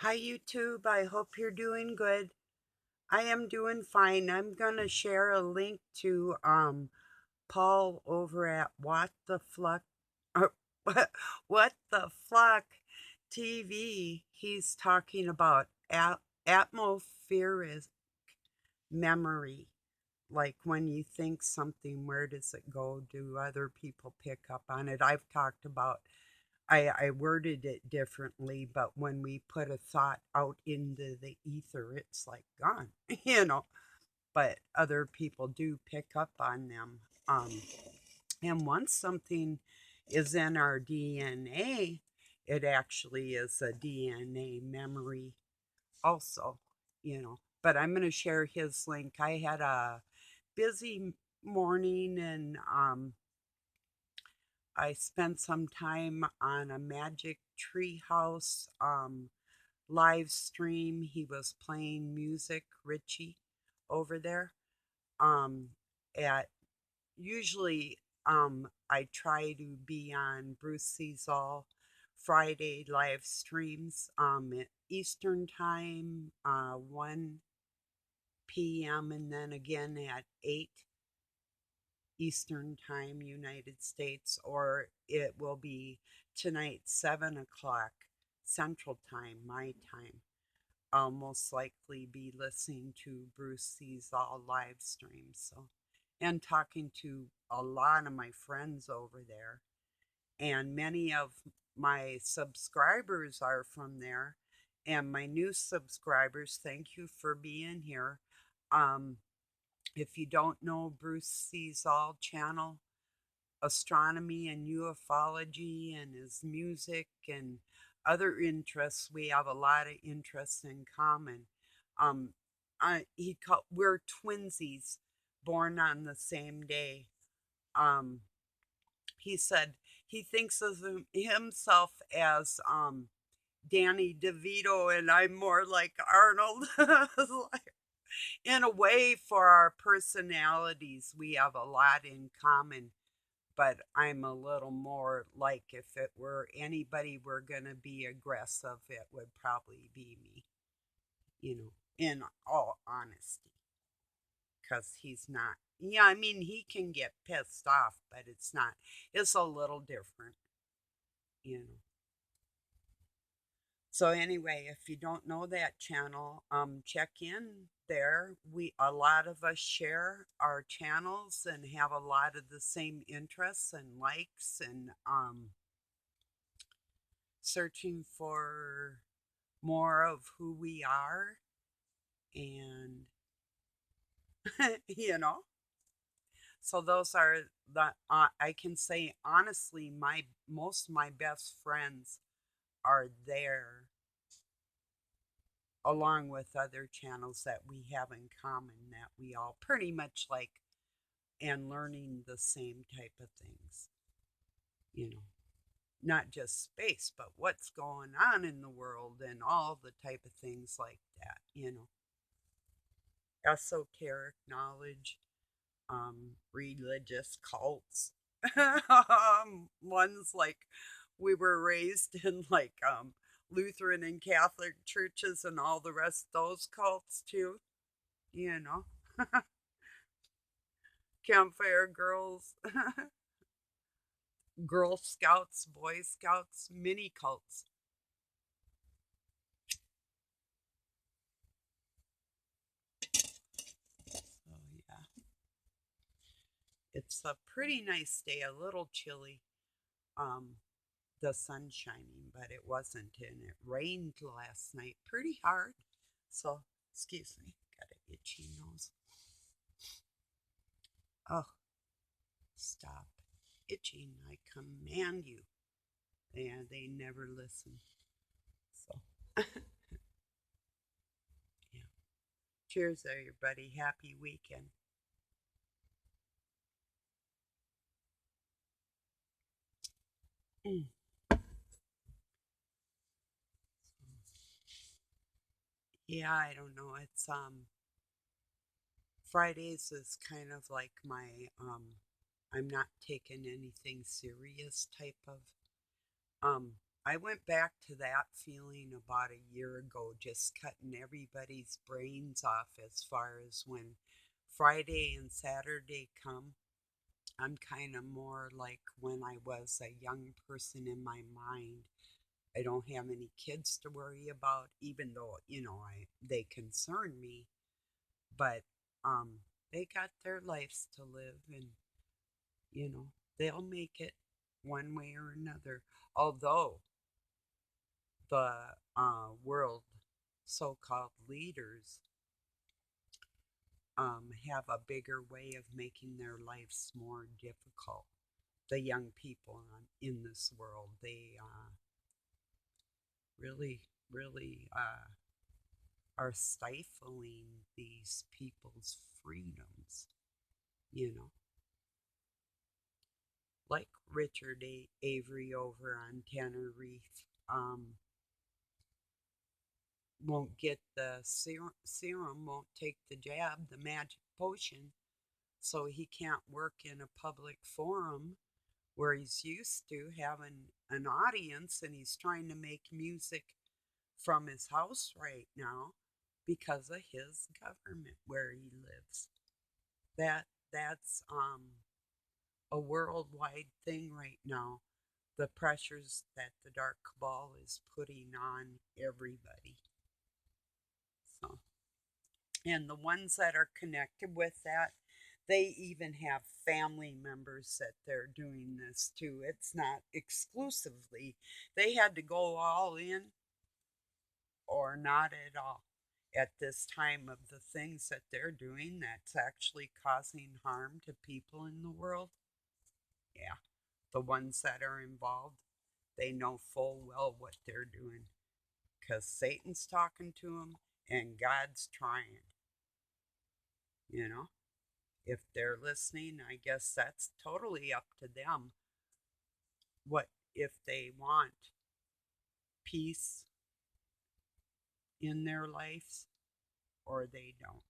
Hi, YouTube. I hope you're doing good. I am doing fine. I'm gonna share a link to Paul over at What the Fluck or What the Fluck TV. He's talking about atmospheric memory. Like when you think something, where does it go? Do other people pick up on it? I've talked about I worded it differently, but when we put a thought out into the ether, it's like gone, you know. But other people do pick up on them. Um, and once something is in our DNA, it actually is a DNA memory, also, you know. But I'm going to share his link. I had a busy morning and I spent some time on a Magic Treehouse live stream. He was playing music, Richie, over there. Um, at usually I try to be on Bruce Seasall Friday live streams at Eastern time, 1 p.m. and then again at 8 Eastern Time, United States, or it will be tonight, 7 o'clock Central Time, my time. I'll most likely be listening to Bruce C's all live stream. So, and talking to a lot of my friends over there. And many of my subscribers are from there. And my new subscribers, thank you for being here. Um, if you don't know Bruce C's all channel, astronomy and ufology and his music and other interests. We have a lot of interests in common. Um, we're twinsies, born on the same day. Um, he said he thinks of himself as Danny DeVito, and I'm more like Arnold. In a way, for our personalities, we have a lot in common, but I'm a little more like if it were anybody were going to be aggressive, it would probably be me, you know, in all honesty, because he's not. Yeah, I mean, he can get pissed off, but it's a little different, you know. So anyway, if you don't know that channel, check in there. A lot of us share our channels and have a lot of the same interests and likes and searching for more of who we are and you know, so those are the I can say honestly my most of my best friends are there, along with other channels that we have in common that we all pretty much like, and learning the same type of things, you know, not just space but what's going on in the world and all the type of things like that, you know, esoteric knowledge, religious cults. Ones like we were raised in, like Lutheran and Catholic churches and all the rest of those cults too, you know. Campfire girls, Girl Scouts, Boy Scouts, mini cults. Oh yeah, it's a pretty nice day. A little chilly. Um, the sun shining, but it wasn't, and it rained last night pretty hard. So, excuse me, got an itchy nose. Oh, stop itching, I command you. And they never listen. So, yeah. Cheers, everybody. Happy weekend. Mm. Yeah, I don't know. It's Fridays is kind of like my I'm not taking anything serious type of I went back to that feeling about a year ago, just cutting everybody's brains off as far as when Friday and Saturday come. I'm kind of more like when I was a young person in my mind. I don't have any kids to worry about, even though, they concern me, but um they got their lives to live, and you know, they'll make it one way or another. Although the world so-called leaders have a bigger way of making their lives more difficult. The young people in this world, they really, really are stifling these people's freedoms, you know, like Richard Avery over on Tenerife. Won't get the serum, won't take the jab, the magic potion, so he can't work in a public forum where he's used to having an audience, and he's trying to make music from his house right now because of his government where he lives. That's a worldwide thing right now. The pressures that the dark cabal is putting on everybody. So, and the ones that are connected with that, they even have family members that they're doing this to. It's not exclusively. They had to go all in or not at all at this time of the things that they're doing that's actually causing harm to people in the world. Yeah, the ones that are involved, they know full well what they're doing because Satan's talking to them and God's trying, you know. If they're listening, I guess that's totally up to them. What if they want peace in their lives or they don't?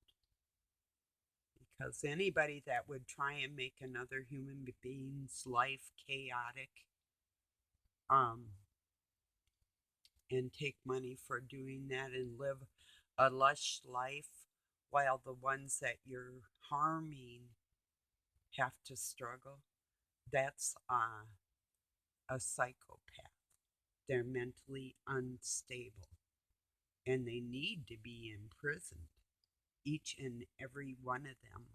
Because anybody that would try and make another human being's life chaotic, um, and take money for doing that and live a lush life while the ones that you're harming have to struggle, that's a psychopath. They're mentally unstable and they need to be imprisoned, each and every one of them.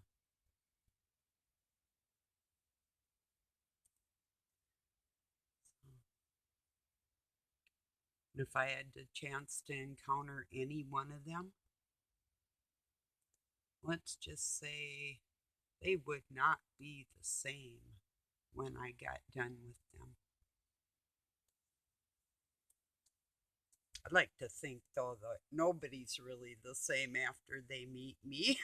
And if I had the chance to encounter any one of them, let's just say they would not be the same when I got done with them. I'd like to think, though, that nobody's really the same after they meet me.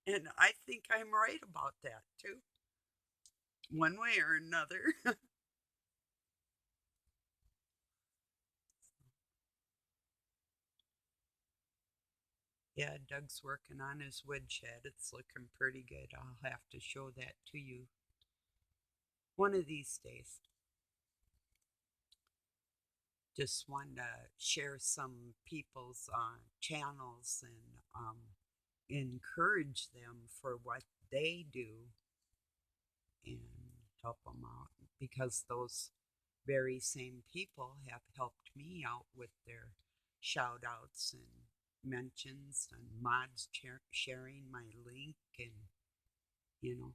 And I think I'm right about that, too, one way or another. Yeah, Doug's working on his woodshed. It's looking pretty good. I'll have to show that to you one of these days. Just wanted to share some people's channels and encourage them for what they do and help them out because those very same people have helped me out with their shout outs and mentions and mods sharing my link and, you know,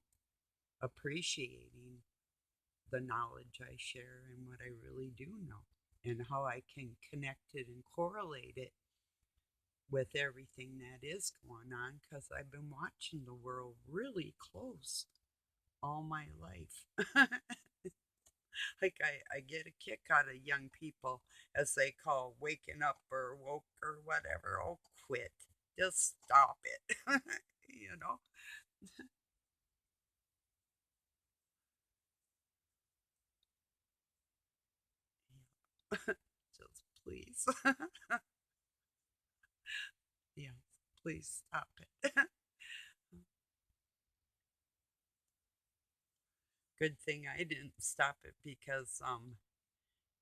appreciating the knowledge I share and what I really do know and how I can connect it and correlate it with everything that is going on because I've been watching the world really close all my life. Like I get a kick out of young people, as they call waking up or woke or whatever. Oh, quit. Just stop it. you know? Just please. Yeah, please stop it. Good thing I didn't stop it because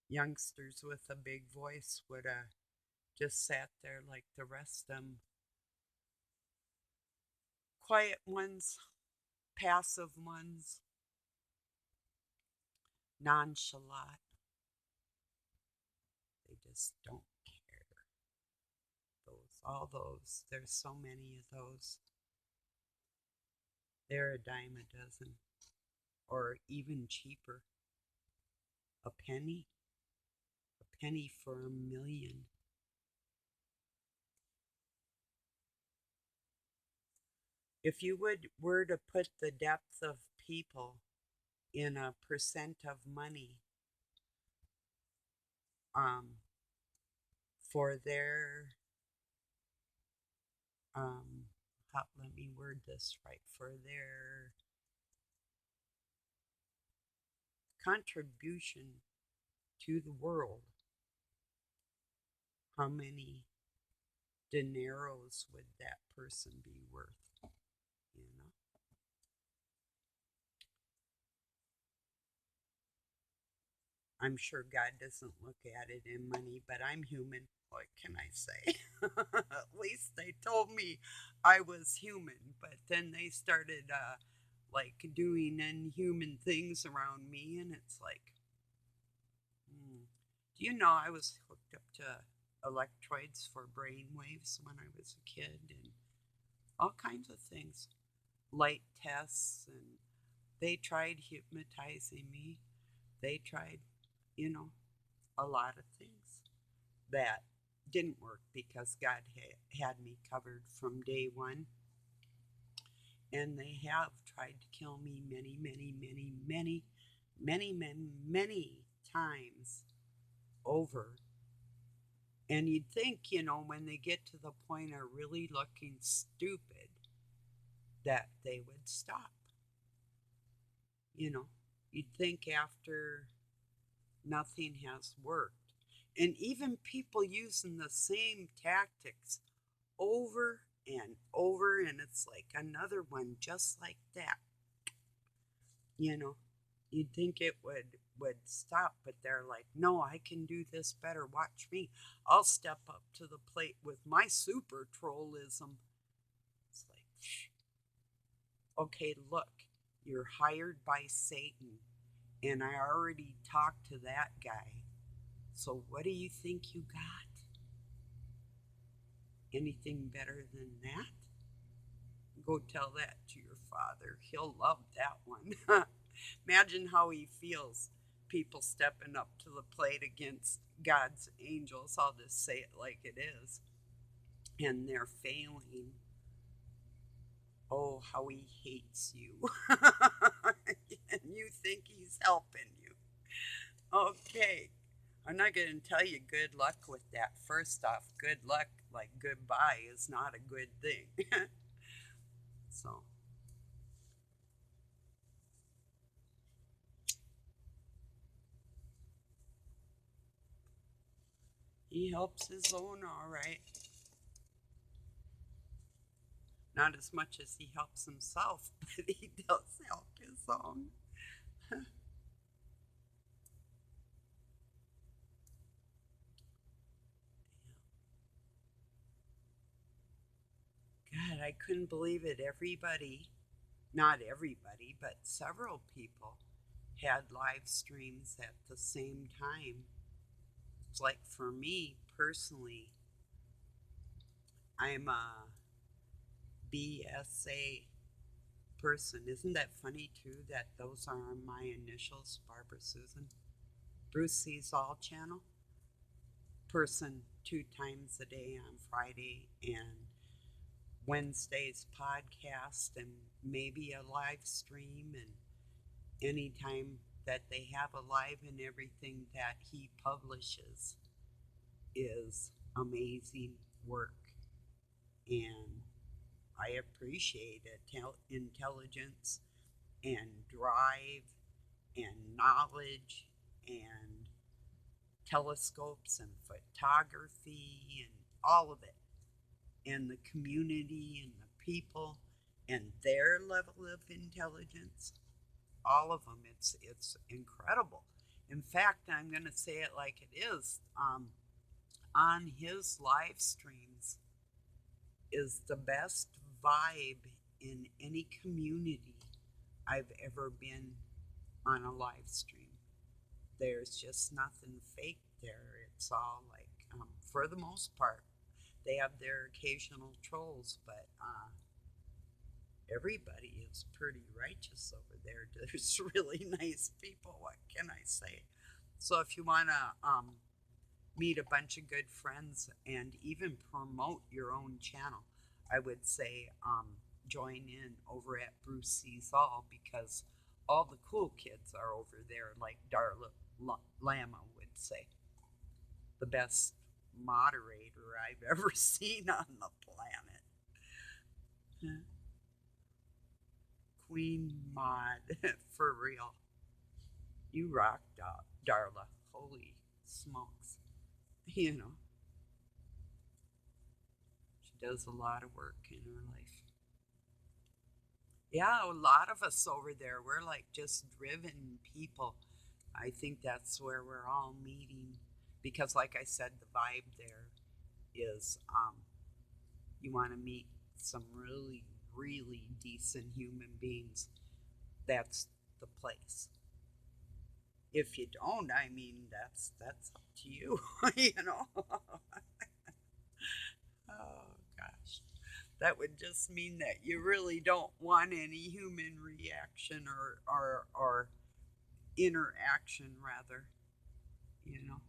youngsters with a big voice would have just sat there like the rest of them. Quiet ones, passive ones, nonchalant. They just don't care. All those. There's so many of those. They're a dime a dozen, or even cheaper. A penny, a penny for a million. If you were to put the depth of people in a percent of money, um, for their let me word this right, for their contribution to the world, how many dineros would that person be worth? You know, I'm sure God doesn't look at it in money, but I'm human. What can I say? At least they told me I was human, but then they started like doing inhuman things around me, and it's like, hmm. Do you know I was hooked up to electrodes for brain waves when I was a kid, and all kinds of things, light tests, and they tried hypnotizing me. They tried, you know, a lot of things that didn't work because God had me covered from day one. And they have tried to kill me many, many, many, many, many, many, many times over. And you'd think, when they get to the point of really looking stupid, that they would stop. You know, you'd think after nothing has worked. And even people using the same tactics over and over, and it's like another one just like that. You know, you'd think it would stop, but they're like, no, I can do this better. Watch me. I'll step up to the plate with my super trollism. It's like, okay, look, you're hired by Satan, and I already talked to that guy. So what do you think you got? Anything better than that? Go tell that to your father. He'll love that one. Imagine how he feels, people stepping up to the plate against God's angels. I'll just say it like it is. And they're failing. Oh, how he hates you. And you think he's helping you. Okay. I'm not going to tell you good luck with that. First off, good luck, like goodbye, is not a good thing. So, he helps his own, all right. Not as much as he helps himself, but he does help his own. God, I couldn't believe it. Everybody, not everybody, but several people had live streams at the same time. It's like for me personally, I'm a BSA person. Isn't that funny too that those are my initials, Barbara Susan? Bruce Sees All channel. Person 2 times a day on Friday and Wednesday's podcast and maybe a live stream, and anytime that they have a live, and everything that he publishes is amazing work. And I appreciate it. Intelligence and drive and knowledge and telescopes and photography and all of it, and the community and the people and their level of intelligence. all of them. It's incredible. In fact, I'm going to say it like it is. On his live streams is the best vibe in any community I've ever been on a live stream. There's just nothing fake there. It's all like, for the most part, they have their occasional trolls, but everybody is pretty righteous over there. There's really nice people. What can I say? So if you want to meet a bunch of good friends and even promote your own channel, I would say join in over at Bruce Sees All, because all the cool kids are over there, like Darla Lama would say. The best moderator I've ever seen on the planet. Queen Mod, for real. You rock, Darla. Holy smokes. You know, she does a lot of work in her life. Yeah, a lot of us over there, we're like just driven people. I think that's where we're all meeting because, like I said, the vibe there is you want to meet some really, really decent human beings. That's the place. If you don't, I mean, that's up to you, you know. Oh gosh, that would just mean that you really don't want any human reaction or interaction, rather. You know,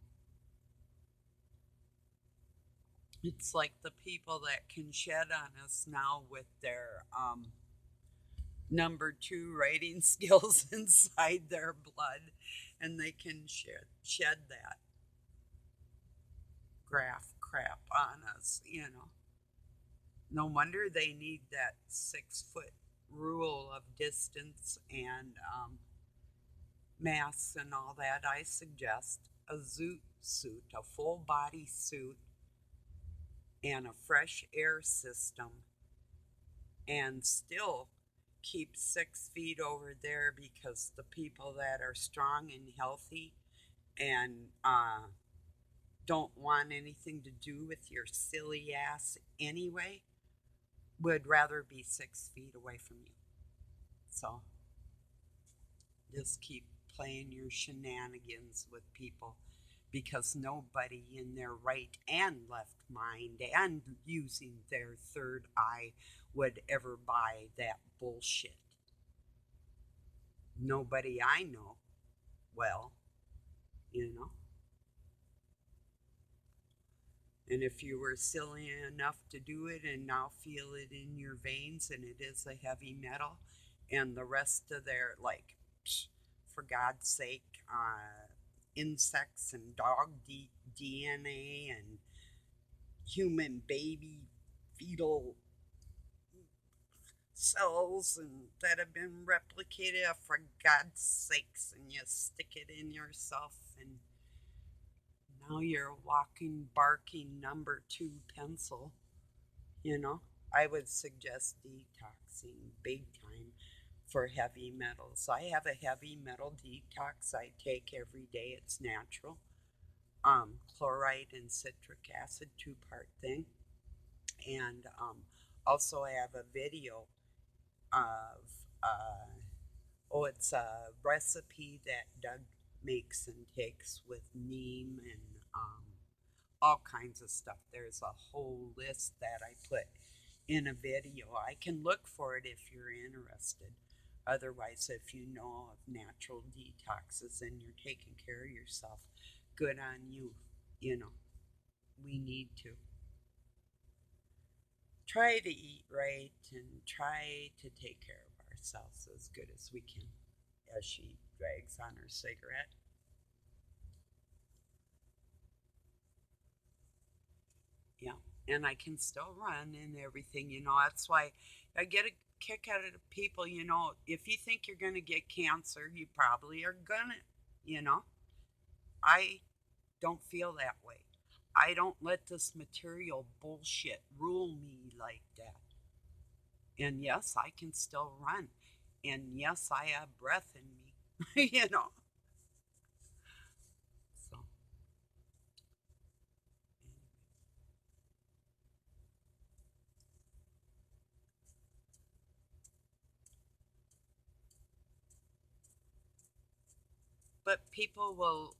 it's like the people that can shed on us now with their number two writing skills inside their blood, and they can shed that graph crap on us. You know, no wonder they need that 6 foot rule of distance and masks and all that. I suggest a zoot suit, a full body suit, and a fresh air system, and still keep 6 feet over there because the people that are strong and healthy and don't want anything to do with your silly ass anyway would rather be 6 feet away from you. So just keep playing your shenanigans with people because nobody in their right and left mind and using their third eye would ever buy that bullshit. Nobody I know. Well, you know. And if you were silly enough to do it and now feel it in your veins and it is a heavy metal and the rest of their, like, for God's sake, insects and dog DNA and human baby fetal cells and that have been replicated, for God's sakes, and you stick it in yourself and now you're a walking, barking number two pencil. You know, I would suggest detoxing big time for heavy metals. I have a heavy metal detox I take every day. It's natural. Chloride and citric acid, 2-part thing. And also, I have a video of, it's a recipe that Doug makes and takes with neem and all kinds of stuff. There's a whole list that I put in a video. I can look for it if you're interested. Otherwise, if you know of natural detoxes and you're taking care of yourself, good on you. You know, we need to try to eat right and try to take care of ourselves as good as we can. As she drags on her cigarette. Yeah, and I can still run and everything, you know. That's why I get a kick out of people, you know. If you think you're going to get cancer, you probably are going to, you know. I don't feel that way. I don't let this material bullshit rule me like that. And yes, I can still run. And yes, I have breath in me, you know. So, but people will,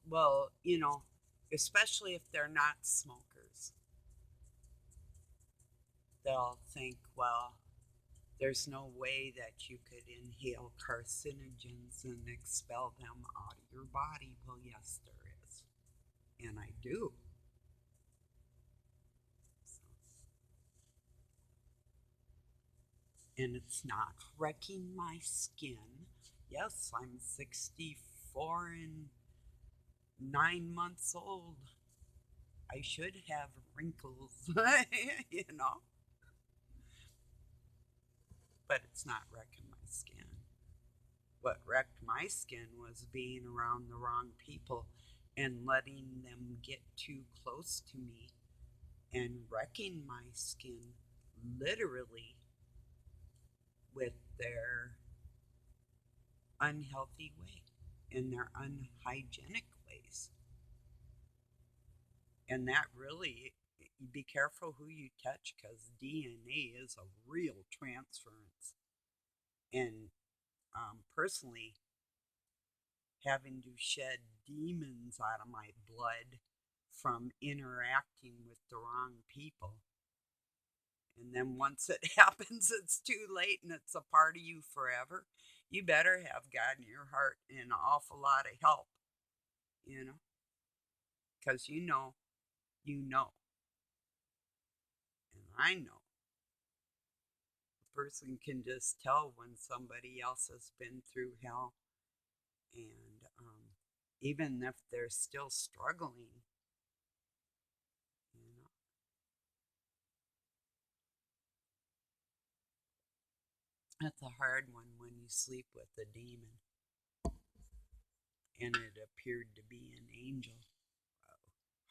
especially if they're not smokers, they'll think, well, there's no way that you could inhale carcinogens and expel them out of your body. Well, yes, there is. And I do. So, and it's not wrecking my skin. Yes, I'm 64 and 9 months old. I should have wrinkles, you know, but it's not wrecking my skin. What wrecked my skin was being around the wrong people and letting them get too close to me and wrecking my skin literally with their unhealthy way and their unhygienic ways. And that really, be careful who you touch because DNA is a real transference. And personally, having to shed demons out of my blood from interacting with the wrong people. And then once it happens, it's too late and it's a part of you forever. You better have God in your heart and an awful lot of help, you know, because you know, and I know. A person can just tell when somebody else has been through hell, and even if they're still struggling, you know, that's a hard one when you sleep with a demon and it appeared to be an angel.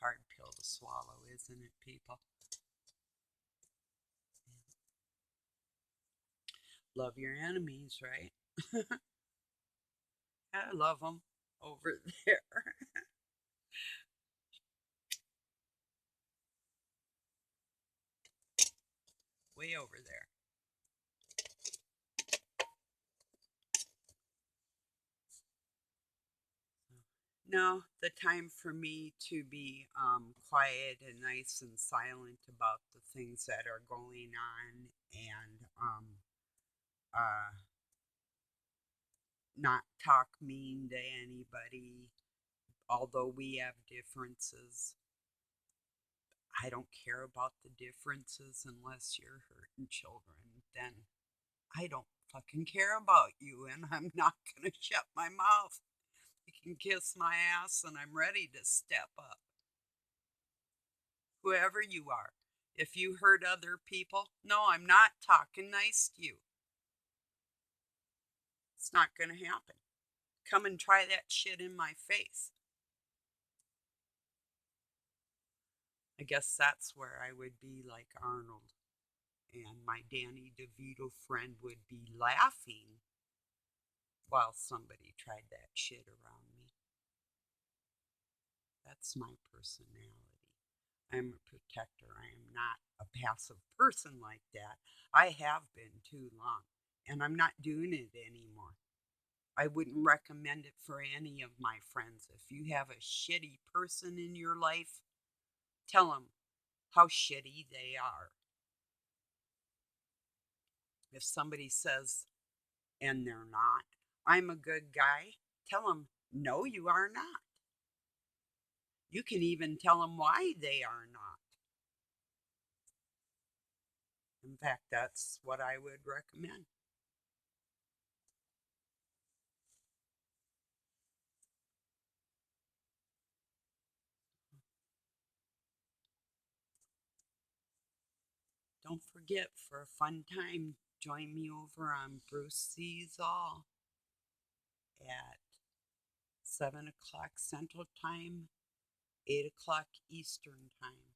Hard pill to swallow, isn't it, people? Love your enemies, right? I love them over there, way over there. No, the time for me to be quiet and nice and silent about the things that are going on and uh, not talk mean to anybody, although we have differences. I don't care about the differences unless you're hurting children. Then I don't fucking care about you, and I'm not going to shut my mouth. You can kiss my ass, and I'm ready to step up. Whoever you are. If you hurt other people, no, I'm not talking nice to you. It's not going to happen. Come and try that shit in my face. I guess that's where I would be like Arnold, and my Danny DeVito friend would be laughing while somebody tried that shit around me. That's my personality. I'm a protector. I am not a passive person like that. I have been too long, and I'm not doing it anymore. I wouldn't recommend it for any of my friends. If you have a shitty person in your life, tell them how shitty they are. If somebody says, and they're not, I'm a good guy, tell them, no, you are not. You can even tell them why they are not. In fact, that's what I would recommend. Don't forget, for a fun time, join me over on Bruce Sees All at 7 o'clock Central Time, 8 o'clock Eastern Time,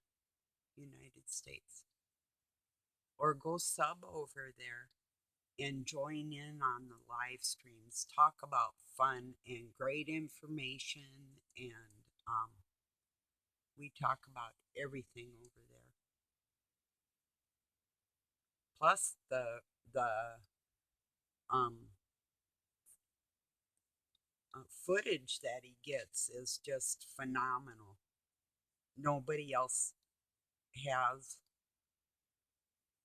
United States. Or go sub over there. and join in on the live streams. Talk about fun and great information, and we talk about everything over there. Plus, the um, footage that he gets is just phenomenal. Nobody else has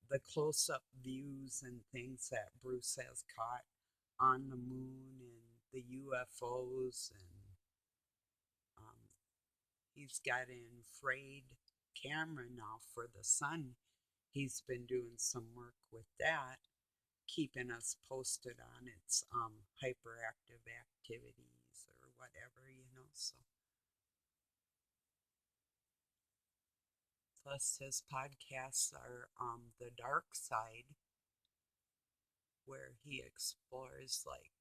the close-up views and things that Bruce has caught on the moon and the UFOs, and um, he's got an infrared camera now for the sun. He's been doing some work with that, keeping us posted on its hyperactive activities or whatever. So plus his podcasts are the dark side, where he explores like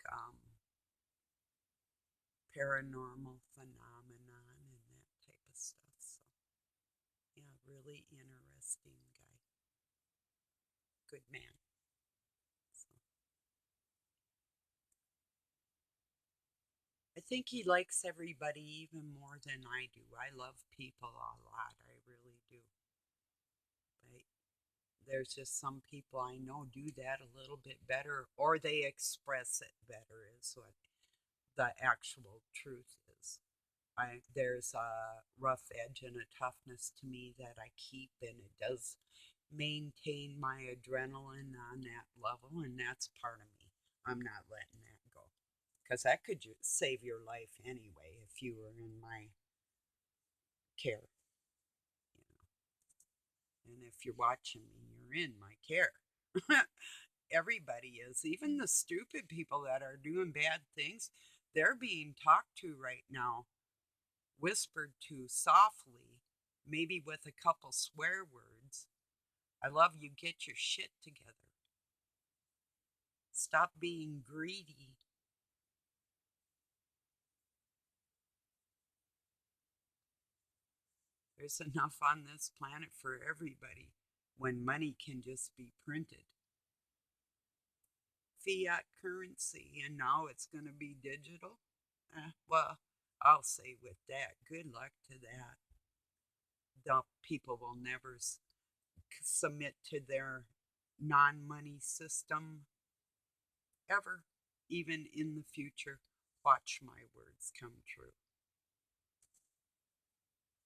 paranormal phenomenon and that type of stuff. So yeah, really interesting guy. Good man. So I think he likes everybody even more than I do. I love people a lot. I really do. But there's just some people I know do that a little bit better, or they express it better, is what the actual truth is. There's a rough edge and a toughness to me that I keep, and it does maintain my adrenaline on that level, and that's part of me. I'm not letting that go, because that could save your life anyway if you were in my care, and if you're watching me, you're in my care. Everybody is, even the stupid people that are doing bad things, they're being talked to right now, whispered to softly, maybe with a couple swear words. I love you, get your shit together. Stop being greedy. There's enough on this planet for everybody when money can just be printed. Fiat currency, and now it's going to be digital. Well, I'll say with that, good luck to that. The people will never submit to their non money system ever, even in the future. Watch my words come true.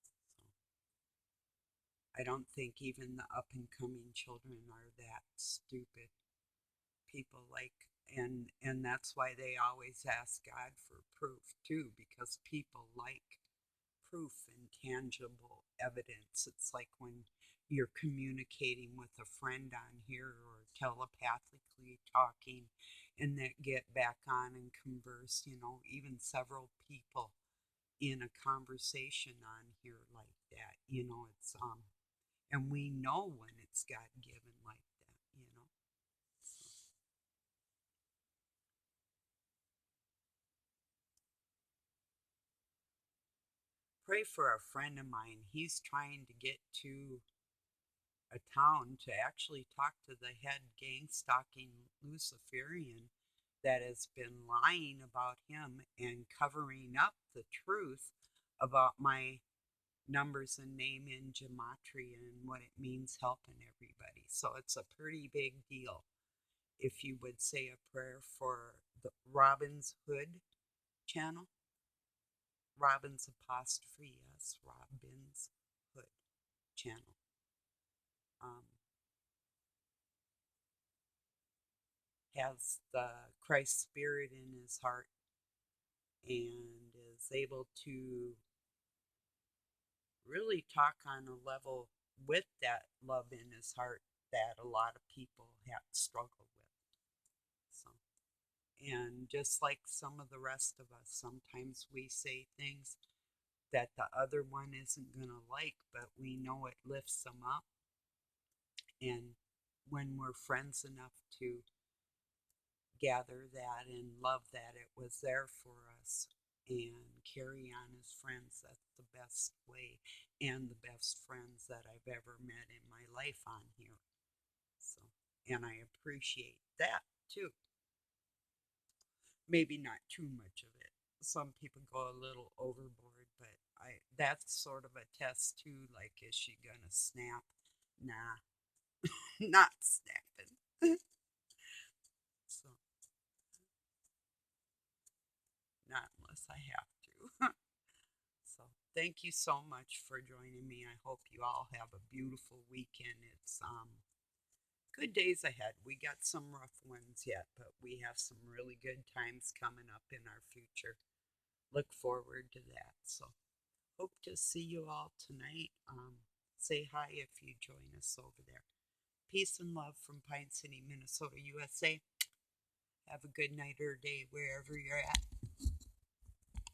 So, I don't think even the up and coming children are that stupid. People like, and that's why they always ask God for proof too, because people like proof and tangible evidence. It's like when you're communicating with a friend on here or telepathically talking and that get back on and converse, even several people in a conversation on here like that. It's and we know when it's God given like that. So, pray for a friend of mine. He's trying to get to a town to actually talk to the head gang stalking Luciferian that has been lying about him and covering up the truth about my numbers and name in gematria and what it means helping everybody. So it's a pretty big deal. If you would say a prayer for the Robin's Hood channel, Robin's apostrophe, yes, Robin's Hood channel. Um, has the Christ spirit in his heart and is able to really talk on a level with that love in his heart that a lot of people have struggled with. So, and just like some of the rest of us, sometimes we say things that the other one isn't going to like, but we know it lifts them up. And when we're friends enough to gather that and love that it was there for us and carry on as friends, that's the best way, and the best friends that I've ever met in my life on here. So, and I appreciate that. too. Maybe not too much of it. Some people go a little overboard, but that's sort of a test too. Like, is she gonna snap? Nah, not snapping. So, not unless I have to. So, thank you so much for joining me. I hope you all have a beautiful weekend. It's good days ahead. We got some rough ones yet, but we have some really good times coming up in our future. Look forward to that. So, hope to see you all tonight. Say hi if you join us over there. Peace and love from Pine City, Minnesota, USA. Have a good night or day wherever you're at.